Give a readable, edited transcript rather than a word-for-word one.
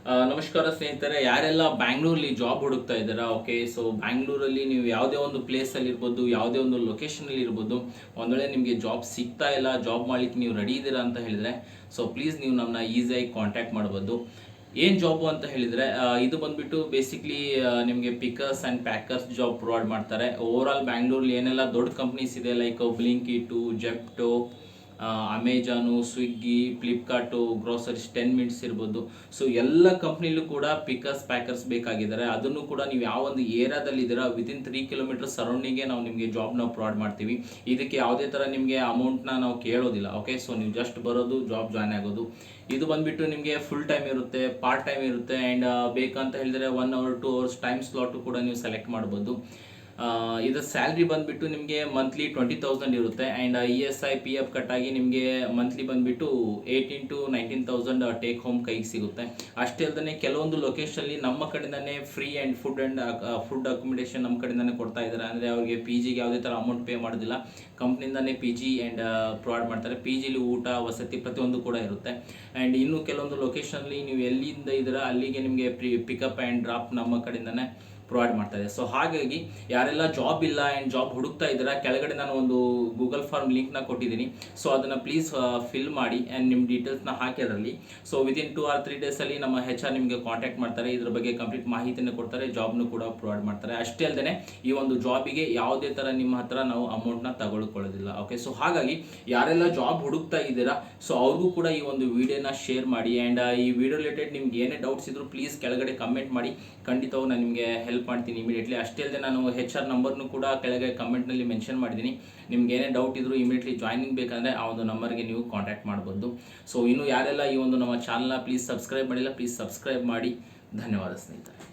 ನಮಸ್ಕಾರ ಸ್ನೇಹಿತರೆ, ಯಾರೆಲ್ಲ ಬ್ಯಾಂಗ್ಳೂರಲ್ಲಿ ಜಾಬ್ ಹುಡುಕ್ತಾ ಇದ್ದೀರಾ? ಓಕೆ, ಸೊ ಬ್ಯಾಂಗ್ಳೂರಲ್ಲಿ ನೀವು ಯಾವುದೇ ಒಂದು ಪ್ಲೇಸಲ್ಲಿ ಇರ್ಬೋದು, ಯಾವುದೇ ಒಂದು ಲೊಕೇಶನಲ್ಲಿ ಇರ್ಬೋದು, ಒಂದು ವೇಳೆ ನಿಮಗೆ ಜಾಬ್ ಸಿಗ್ತಾ ಇಲ್ಲ, ಜಾಬ್ ಮಾಡ್ಲಿಕ್ಕೆ ನೀವು ರೆಡಿ ಇದ್ದೀರಾ ಅಂತ ಹೇಳಿದರೆ, ಸೊ ಪ್ಲೀಸ್ ನೀವು ನಮ್ಮನ್ನ ಈಸಿಯಾಗಿ ಕಾಂಟ್ಯಾಕ್ಟ್ ಮಾಡ್ಬೋದು. ಏನು ಜಾಬು ಅಂತ ಹೇಳಿದರೆ, ಇದು ಬಂದುಬಿಟ್ಟು ಬೇಸಿಕ್ಲಿ ನಿಮಗೆ pickers and packers job provide ಮಾಡ್ತಾರೆ. ಓವರ್ ಆಲ್ ಬ್ಯಾಂಗ್ಳೂರಲ್ಲಿ ಏನೆಲ್ಲ ದೊಡ್ಡ ಕಂಪ್ನೀಸ್ ಇದೆ, like Blinkit, Zepto, Amazon, Swiggy, Flipkart, groceries, 10 minutes ಇರ್ಬೋದು. ಸೊ ಎಲ್ಲ ಕಂಪ್ನಿಲೂ ಕೂಡ ಪಿಕರ್ಸ್ ಪ್ಯಾಕರ್ಸ್ ಬೇಕಾಗಿದ್ದಾರೆ. ಅದನ್ನು ಕೂಡ ನೀವು ಯಾವ ಒಂದು ಏರಿಯಾದಲ್ಲಿ ಇದ್ದೀರಾ, ವಿತಿನ್ 3 ಕಿಲೋಮೀಟರ್ ಸರೌಂಡಿಂಗ್ಗೆ ನಾವು ನಿಮಗೆ ಜಾಬ್ನ ಪ್ರೊವೈಡ್ ಮಾಡ್ತೀವಿ. ಇದಕ್ಕೆ ಯಾವುದೇ ಥರ ನಿಮಗೆ ಅಮೌಂಟ್ನ ನಾವು ಕೇಳೋದಿಲ್ಲ. ಓಕೆ, ಸೊ ನೀವು ಜಸ್ಟ್ ಬರೋದು, ಜಾಬ್ ಜಾಯ್ನ್ ಆಗೋದು. ಇದು ಬಂದುಬಿಟ್ಟು ನಿಮಗೆ ಫುಲ್ ಟೈಮ್ ಇರುತ್ತೆ, ಪಾರ್ಟ್ ಟೈಮ್ ಇರುತ್ತೆ, ಆ್ಯಂಡ್ ಬೇಕಂತ ಹೇಳಿದರೆ 1 ಅವರ್ 2 ಅವರ್ಸ್ ಟೈಮ್ ಸ್ಲಾಟು ಕೂಡ ನೀವು ಸೆಲೆಕ್ಟ್ ಮಾಡ್ಬೋದು. ಇದರ ಸ್ಯಾಲ್ರಿ ಬಂದುಬಿಟ್ಟು ನಿಮಗೆ ಮಂತ್ಲಿ 20,000 ಇರುತ್ತೆ, ಆ್ಯಂಡ್ ESI PF ಕಟ್ಟಾಗಿ ನಿಮಗೆ ಮಂತ್ಲಿ ಬಂದುಬಿಟ್ಟು 18,000 to 19,000 ಟೇಕ್ ಹೋಮ್ ಕೈಗೆ ಸಿಗುತ್ತೆ. ಅಷ್ಟೇ ಅಲ್ಲದೆ ಕೆಲವೊಂದು ಲೊಕೇಶನಲ್ಲಿ ನಮ್ಮ ಕಡೆಯಿಂದನೇ ಫ್ರೀ ಆ್ಯಂಡ್ ಫುಡ್ ಅಕೊಮಿಡೇಷನ್ ನಮ್ಮ ಕಡೆಯಿಂದನೇ ಕೊಡ್ತಾ ಇದ್ದಾರೆ. ಅಂದರೆ ಅವರಿಗೆ PGಗೆ ಯಾವುದೇ ಥರ ಅಮೌಂಟ್ ಪೇ ಮಾಡೋದಿಲ್ಲ, ಕಂಪ್ನಿಯಿಂದನೇ PG ಆ್ಯಂಡ್ ಪ್ರೊವೈಡ್ ಮಾಡ್ತಾರೆ. PGಲಿ ಊಟ, ವಸತಿ ಪ್ರತಿಯೊಂದು ಕೂಡ ಇರುತ್ತೆ. ಆ್ಯಂಡ್ ಇನ್ನು ಕೆಲವೊಂದು ಲೊಕೇಶನಲ್ಲಿ ನೀವು ಎಲ್ಲಿಂದ ಇದ್ದೀರಾ ಅಲ್ಲಿಗೆ ನಿಮಗೆ ಪಿಕಪ್ ಆ್ಯಂಡ್ ಡ್ರಾಪ್ ನಮ್ಮ ಕಡೆಯಿಂದನೇ ಪ್ರೊವೈಡ್ ಮಾಡ್ತಾರೆ. ಸೊ ಹಾಗಾಗಿ ಯಾರೆಲ್ಲ ಜಾಬ್ ಇಲ್ಲ ಆ್ಯಂಡ್ ಜಾಬ್ ಹುಡುಕ್ತಾ ಇದ್ದೀರಾ, ಕೆಳಗಡೆ ನಾನು ಒಂದು ಗೂಗಲ್ ಫಾರ್ಮ್ ಲಿಂಕ್ನ ಕೊಟ್ಟಿದ್ದೀನಿ. ಸೊ ಅದನ್ನು ಪ್ಲೀಸ್ ಫಿಲ್ ಮಾಡಿ ಆ್ಯಂಡ್ ನಿಮ್ಮ ಡೀಟೇಲ್ಸ್ನ ಹಾಕಿ ಅದರಲ್ಲಿ. ಸೊ ವಿತಿನ್ 2 or 3 ಡೇಸಲ್ಲಿ ನಮ್ಮ HR ನಿಮಗೆ ಕಾಂಟ್ಯಾಕ್ಟ್ ಮಾಡ್ತಾರೆ, ಇದ್ರ ಬಗ್ಗೆ ಕಂಪ್ಲೀಟ್ ಮಾಹಿತಿಯನ್ನು ಕೊಡ್ತಾರೆ, ಜಾಬ್ನು ಕೂಡ ಪ್ರೊವೈಡ್ ಮಾಡ್ತಾರೆ. ಅಷ್ಟೇ ಅಲ್ಲದೆ ಈ ಒಂದು ಜಾಬಿಗೆ ಯಾವುದೇ ಥರ ನಿಮ್ಮ ಹತ್ರ ನಾವು ಅಮೌಂಟ್ನ ತಗೊಳ್ಕೊಳ್ಳೋದಿಲ್ಲ. ಓಕೆ, ಸೊ ಹಾಗಾಗಿ ಯಾರೆಲ್ಲ ಜಾಬ್ ಹುಡುಕ್ತಾ ಇದ್ದೀರಾ, ಸೊ ಅವ್ರಿಗೂ ಕೂಡ ಈ ಒಂದು ವಿಡಿಯೋನ ಶೇರ್ ಮಾಡಿ. ಆ್ಯಂಡ್ ಈ ವಿಡಿಯೋ ರಿಲೇಟೆಡ್ ನಿಮ್ಗೆ ಏನೇ ಡೌಟ್ಸ್ ಇದ್ದರೂ ಪ್ಲೀಸ್ ಕೆಳಗಡೆ ಕಮೆಂಟ್ ಮಾಡಿ, ಖಂಡಿತವಾಗಿ ನಾನು ನಿಮಗೆ ಹೆಲ್ಪ್ ಮಾಡ್ತೀನಿ ಇಮಿಡಿಯೇಟ್ಲಿ. ಅಷ್ಟೇ ಅಲ್ಲದೆ ನಾನು HR ನಂಬರ್ನು ಕೂಡ ಕೆಳಗೆ ಕಮೆಂಟ್ನಲ್ಲಿ ಮೆನ್ಷನ್ ಮಾಡಿದ್ದೀನಿ. ನಿಮ್ಗೆ ಏನೇ ಡೌಟ್ ಇದ್ದರೂ ಇಮಿಡಿಯೇಟ್ಲಿ ಜಾಯ್ನಿಂಗ್ ಬೇಕಂದರೆ ಆ ಒಂದು ನಂಬರ್ಗೆ ನೀವು ಕಾಂಟ್ಯಾಕ್ಟ್ ಮಾಡ್ಬೋದು. ಸೊ ಇನ್ನು ಯಾರೆಲ್ಲ ಈ ಒಂದು ನಮ್ಮ ಚಾನಲ್ನ ಪ್ಲೀಸ್ ಸಬ್ಸ್ಕ್ರೈಬ್ ಮಾಡಿಲ್ಲ, ಪ್ಲೀಸ್ ಸಬ್ಸ್ಕ್ರೈಬ್ ಮಾಡಿ. ಧನ್ಯವಾದ ಸ್ನೇಹಿತರೆ.